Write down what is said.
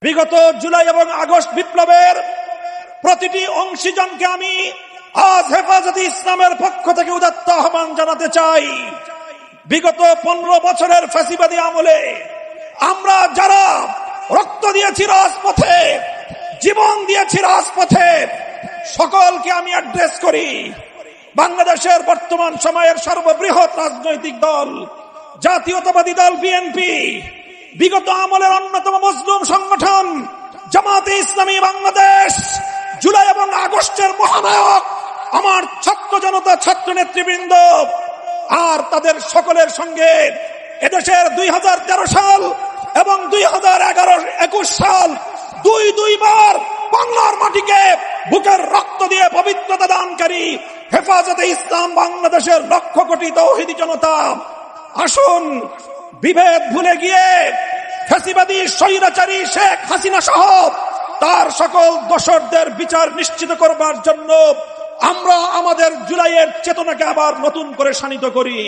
বিগত জুলাই এবং আগস্ট বিপ্লবের প্রতিটি অংশীজনকে আমি আজ হেফাজতে ইসলামের পক্ষ থেকে উদাত্ত আহ্বান জানাতে চাই। বিগত 15 বছরের ফ্যাসিবাদী আমলে আমরা যারা রক্ত দিয়েছি রাজপথে, জীবন দিয়েছি রাজপথে, সকলকে আমি অ্যাড্রেস করি। বাংলাদেশের বর্তমান সময়ের সর্ববৃহৎ রাজনৈতিক দল জাতীয়তাবাদী দল বিএনপি, বিগত আমলের অন্যতম মজলুম সংগঠন জামাতে ইসলামী বাংলাদেশ, জুলাই এবং আগস্টের মহানায়ক আমার ছাত্র জনতা, ছাত্র নেতৃবৃন্দ আর তাদের সকলের সঙ্গে এদেশের 2013 সাল এবং 2021 সাল দুইবার বাংলার মাটিকে বুকের রক্ত দিয়ে পবিত্রতা দানকারী হেফাজতে ইসলাম বাংলাদেশের লক্ষ কোটি তৌহিদি জনতা, আসুন বিভেদ ভুলে গিয়ে ফ্যাসিবাদী স্বৈরাচারী শেখ হাসিনা সহ তার সকল দোষরদের বিচার নিশ্চিত করবার জন্য আমরা আমাদের জুলাইয়ের চেতনাকে আবার নতুন করে শানিত করি।